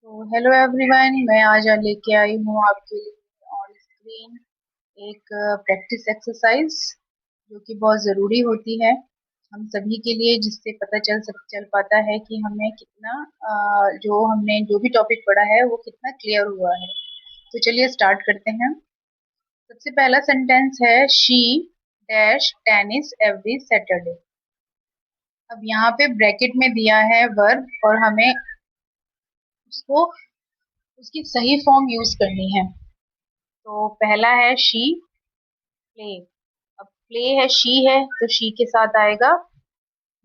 तो hello everyone, मैं आज लेके आई हूँ आपके लिए ऑन स्क्रीन एक प्रैक्टिस एक्सरसाइज जो कि बहुत ज़रूरी होती है हम सभी के लिए, जिससे पता चल पाता है कि हमें कितना जो हमने जो भी टॉपिक पढ़ा है वो कितना क्लियर हुआ है। तो चलिए स्टार्ट करते हैं। सबसे पहला सेंटेंस है she dash tennis every Saturday. अब यहाँ पे ब्रैकेट में दिया है वर्ब और हमें उसको उसकी सही फॉर्म यूज करनी है। तो पहला है शी प्ले। अब प्ले है, शी है तो शी के साथ आएगा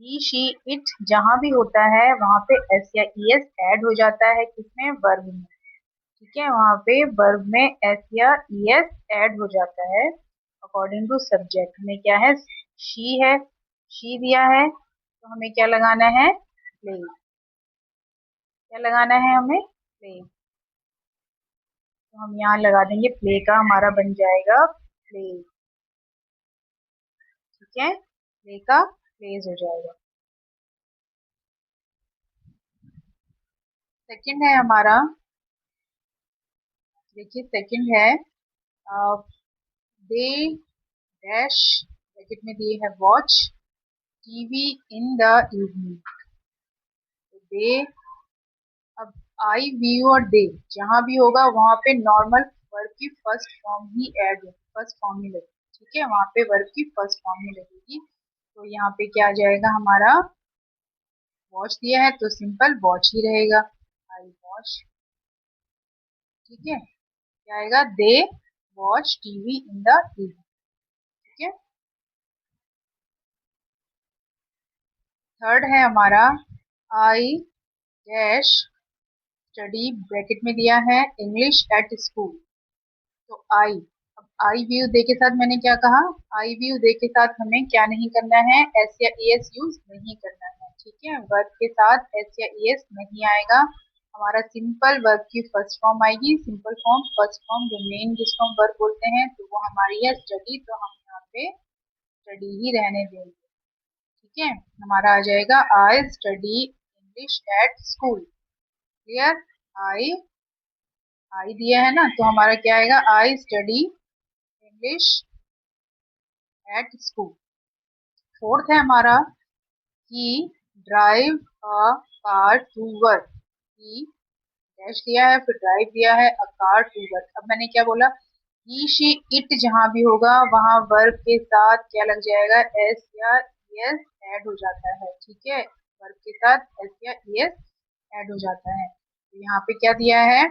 ही शी इट। जहां भी होता है वहां पे एस या ई एस ऐड हो जाता है, किसमें, वर्ब में। ठीक है, वहां पे वर्ब में एस या ई एस ऐड हो जाता है अकॉर्डिंग टू सब्जेक्ट। में क्या है, शी है, शी दिया है तो हमें क्या लगाना है, प्ले। क्या लगाना है हमें, प्ले। तो हम यहाँ लगा देंगे प्ले का, हमारा बन जाएगा प्ले। ठीक है, प्ले का प्लेज हो जाएगा। सेकंड है हमारा, देखिए सेकंड है दे डैश, ब्रैकेट में दिए है watch TV in the evening. They, अब आई वी और दे जहां भी होगा वहां पे नॉर्मल वर्ब की फर्स्ट फॉर्म ही ऐड होगी, फर्स्ट फॉर्म ही लगेगी। ठीक है, वहां पे वर्ब की फर्स्ट फॉर्म ही लगेगी। तो यहाँ पे क्या आ जाएगा हमारा, वॉच दिया है तो सिंपल वॉच ही रहेगा, आई वॉच। ठीक है, क्या आएगा, they watch TV in the evening. ठीक है, थर्ड है हमारा आई डैश स्टडी, ब्रैकेट में दिया है इंग्लिश एट स्कूल। तो आई, अब आई व्यू दे के साथ मैंने क्या कहा, आई व्यू दे के साथ हमें क्या नहीं करना है, एस या ई एस यूज नहीं करना है। ठीक है, वर्ब के साथ एस या ई एस नहीं आएगा, हमारा सिंपल वर्ब की फर्स्ट फॉर्म आएगी। सिंपल फॉर्म, फर्स्ट फॉर्म जो मेन जिसको हम वर्ब बोलते हैं, तो वो हमारी है स्टडी, तो हम यहाँ पे स्टडी ही रहने देंगे। ठीक है, हमारा आ जाएगा I study English at school. Clear, I, I दिया है ना तो हमारा क्या आएगा, I study English at school. Fourth है हमारा he drive a car to work. He dash दिया है, फिर ड्राइव दिया है, अ कार टू वर्क। अब मैंने क्या बोला, ही शी इट जहां भी होगा वहां वर्ब के साथ क्या लग जाएगा, एस या एस ऐड हो जाता है। ठीक है, वर्ब के साथ एस या एस ऐड हो जाता है। तो यहाँ पे क्या दिया है,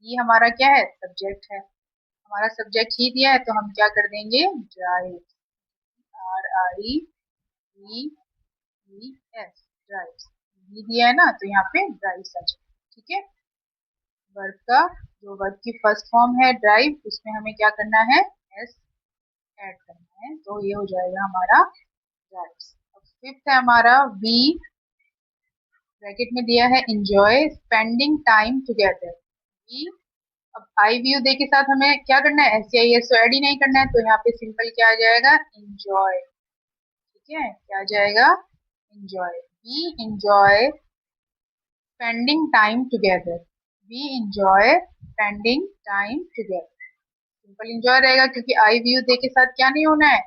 ये हमारा क्या है, सब्जेक्ट है। हमारा सब्जेक्ट ही दिया है तो हम क्या कर देंगे, drive, are I E E S, drives. ये दिया है ना तो यहाँ पे ड्राइव्स आ जाएगा। ठीक है, वर्ब का जो वर्ब की फर्स्ट फॉर्म है ड्राइव, उसमें हमें क्या करना है, एस ऐड करना है, तो ये हो जाएगा हमारा ड्राइव्स। अब फिफ्थ है हमारा वी, ब्रैकेट में दिया है enjoy spending time together. We, अब आई व्यू दे के साथ हमें क्या करना है, एस या एस तो ऐड ही नहीं करना है, तो यहाँ पे सिंपल क्या आ जाएगा, इंजॉय। ठीक है, क्या आ जाएगा, enjoy. We enjoy spending time together. We enjoy spending time together. Simple enjoy रहेगा क्योंकि आई व्यू दे के साथ क्या नहीं होना है,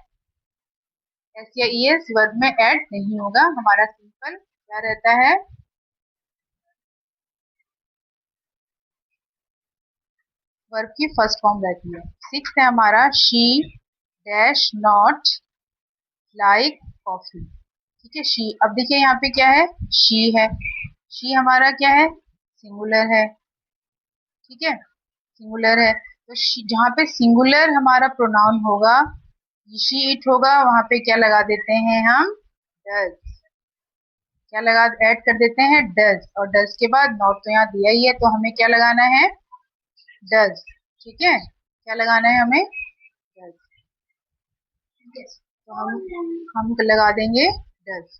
एस या ई एस वर्ब में ऐड नहीं होगा, हमारा सिंपल क्या रहता है, वर्ब की फर्स्ट फॉर्म रहती है। सिक्स है हमारा she dash not like coffee. ठीक है, शी, अब देखिए यहाँ पे क्या है, शी है, शी हमारा क्या है, सिंगुलर है। ठीक है, सिंगुलर है तो जहाँ पे सिंगुलर हमारा प्रोनाउन होगा, शी इट होगा, वहां पे क्या लगा देते हैं हम, डज। क्या लगा, ऐड कर देते हैं डज, और डज के बाद नॉट तो यहाँ दिया ही है तो हमें क्या लगाना है, डज। ठीक है, क्या लगाना है हमें, डज। तो हम लगा देंगे does,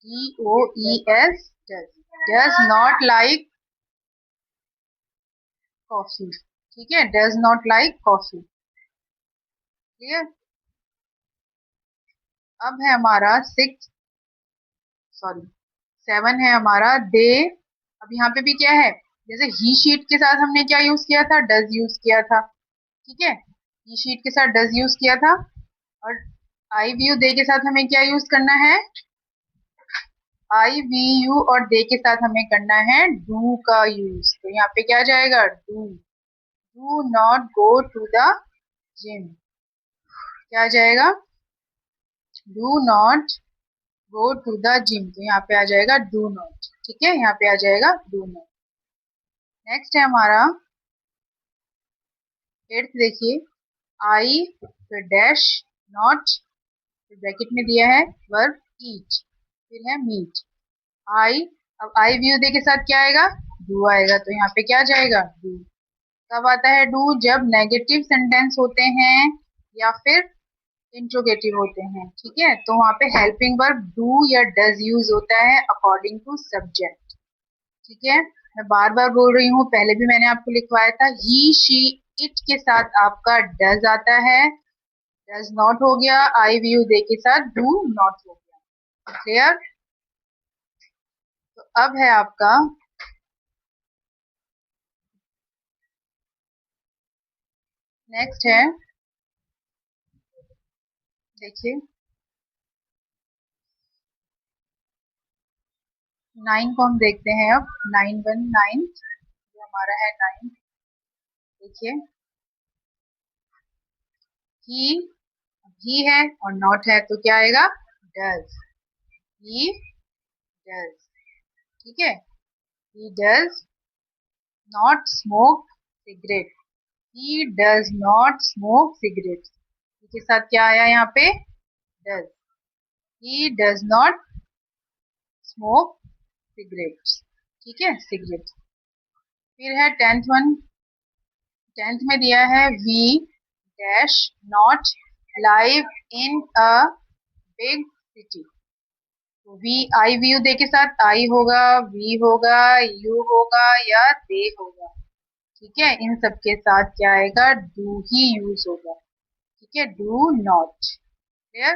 D O E S, does. Does not like coffee. ठीक है, does not like coffee. Clear, अब है हमारा सिक्स, सॉरी सेवन है हमारा दे अब यहाँ पे भी क्या है, जैसे ही शीट के साथ हमने क्या यूज किया था, डज यूज किया था, ठीक है, ही शीट के साथ डज यूज किया था। और आई वी यू दे के साथ हमें क्या यूज करना है, आई वी यू और दे के साथ हमें करना है डू का यूज। तो यहाँ पे क्या जाएगा, do, do not go to the gym, क्या जाएगा, do not go to the gym. तो यहाँ पे आ जाएगा डू नॉट, ठीक है, यहाँ पे आ जाएगा डू नॉट। नेक्स्ट है हमारा एट्थ, देखिए, आई फिर डैश नॉट, फिर ब्रैकेट में दिया है वर्ब ईट, फिर है मीट, आई, अब आई व्यू दे के साथ क्या आएगा, डू आएगा। तो यहाँ पे क्या जाएगा, डू। कब आता है डू, जब नेगेटिव सेंटेंस होते हैं या फिर इंट्रोगेटिव होते हैं, ठीक है, तो वहां पे हेल्पिंग वर्ब डू या डज यूज होता है अकॉर्डिंग टू सब्जेक्ट, ठीक है। मैं बार बार बोल रही हूँ, पहले भी मैंने आपको लिखवाया था, ही शी इट के साथ आपका डज आता है, डज नॉट हो गया, आई व्यू दे के साथ डू नॉट हो गया, क्लियर। तो अब है आपका नेक्स्ट है, देखिए 9 को हम देखते हैं अब, 9 जो हमारा है 9, देखिए, ही है और नॉट है तो क्या आएगा, डज, ही डज, ठीक है, he does not smoke cigarette, he does not smoke cigarette, के साथ क्या आया यहाँ पे, does, he does not smoke cigarette, ठीक है, सिगरेट। फिर है 10th वन, 10th में दिया है we dash not live in a big city. तो we I we you they के साथ आई होगा, वी होगा, यू होगा या दे होगा, ठीक है, इन सब के साथ क्या आएगा, डू ही यूज होगा, ठीक है, डू नॉट, क्लियर,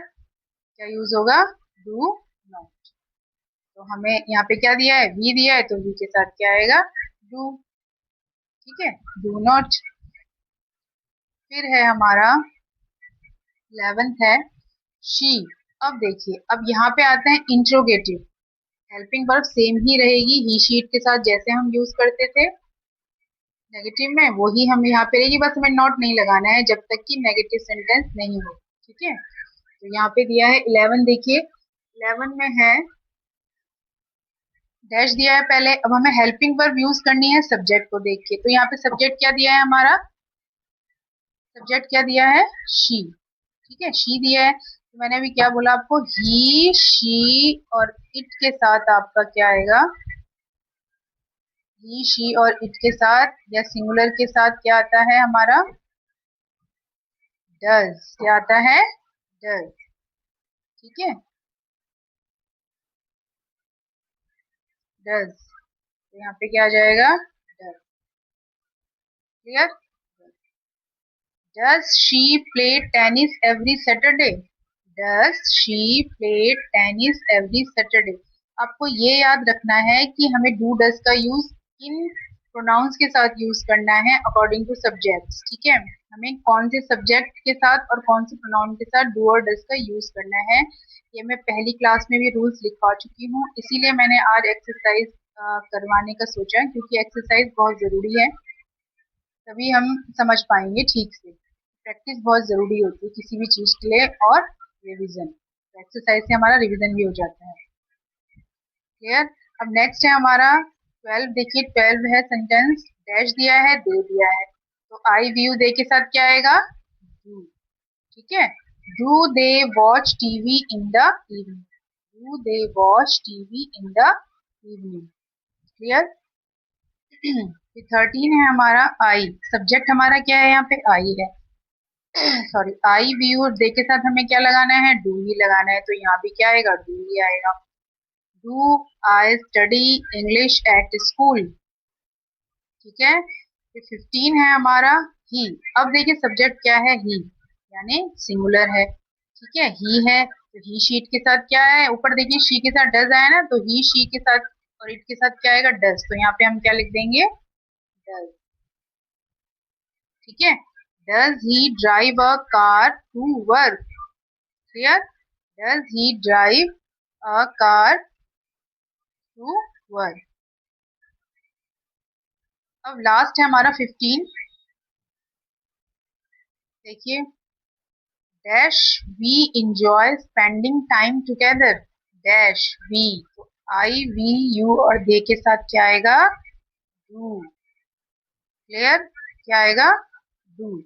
क्या यूज होगा, डू नॉट। तो हमें यहाँ पे क्या दिया है, वी दिया है, तो वी के साथ क्या आएगा, डू, ठीक है, डू नॉट। फिर है हमारा 11th है शी। अब देखिए, अब यहाँ पे आते हैं इंट्रोगेटिव, हेल्पिंग वर्ब सेम ही रहेगी ही शीट के साथ जैसे हम यूज करते थे नेगेटिव में, वही हम यहाँ पे रहेगी, बस हमें नॉट नहीं लगाना है जब तक कि नेगेटिव सेंटेंस नहीं हो, ठीक है। तो यहाँ पे दिया है 11, देखिए 11 में है डैश दिया है पहले, अब हमें हेल्पिंग वर्ब यूज करनी है सब्जेक्ट को देख के, तो यहाँ पे सब्जेक्ट क्या दिया है हमारा, सब्जेक्ट क्या दिया है, शी, ठीक है, शी दिया है। तो मैंने अभी क्या बोला आपको, ही शी और इट के साथ आपका क्या आएगा, ही शी और इट के साथ या सिंगुलर के साथ क्या आता है हमारा, डज, क्या आता है, डज, ठीक है, डज। तो यहाँ पे क्या आ जाएगा, does, clear. Does she play tennis every Saturday, does she play tennis every Saturday. आपको ये याद रखना है कि हमें डू डज का यूज किन प्रोनाउंस के साथ यूज करना है अकॉर्डिंग टू सब्जेक्ट्स, ठीक है, हमें कौन से सब्जेक्ट के साथ और कौन से प्रोनाउन के साथ डू और डज का यूज करना है, ये मैं पहली क्लास में भी रूल्स लिखवा चुकी हूँ, इसीलिए मैंने आज एक्सरसाइज करवाने का सोचा, क्योंकि एक्सरसाइज बहुत जरूरी है, तभी हम समझ पाएंगे ठीक से। प्रैक्टिस बहुत जरूरी होती है किसी भी चीज के लिए, और रिवीजन, एक्सरसाइज से हमारा रिवीजन भी हो जाता है, क्लियर। अब नेक्स्ट है हमारा 12, देखिए 12 है सेंटेंस, डैश दिया है, दे दिया है, तो आई व्यू दे के साथ क्या आएगा, डू, ठीक है, do they watch TV in the evening, do they watch TV in the evening, clear. फिर 13 है हमारा आई, सब्जेक्ट हमारा क्या है, यहाँ पे आई है, सॉरी, आई व्यू दे के साथ हमें क्या लगाना है, डू ही लगाना है, तो यहाँ भी क्या आएगा, डू ही आएगा, do I study English at school, ठीक है। फिर 15 है हमारा ही, अब देखिए सब्जेक्ट क्या है, ही, यानी सिंगुलर है, ठीक है, ही है, तो ही शीट के साथ क्या है, ऊपर देखिए शी के साथ डज आया ना, तो ही शी के साथ और इट के साथ क्या आएगा, डज। तो यहाँ पे हम क्या लिख देंगे, डज। ठीक है, does he drive a car to work. Clear, does he drive a car to work. अब लास्ट है हमारा 15। देखिए, dash we enjoy spending time together. Dash we, तो आई वी यू और दे के साथ क्या आएगा, डू। क्लियर, क्या आएगा, डू।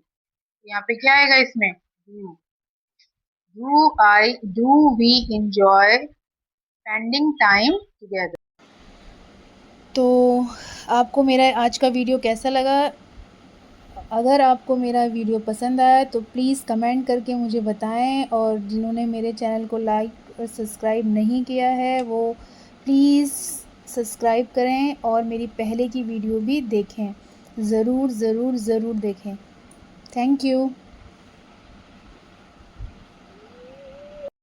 यहाँ पे क्या आएगा इसमें, do. Do we enjoy spending time together. तो आपको मेरा आज का वीडियो कैसा लगा? अगर आपको मेरा वीडियो पसंद आया तो प्लीज़ कमेंट करके मुझे बताएं, और जिन्होंने मेरे चैनल को लाइक और सब्सक्राइब नहीं किया है वो प्लीज़ सब्सक्राइब करें और मेरी पहले की वीडियो भी देखें। ज़रूर ज़रूर ज़रूर देखें। Thank you.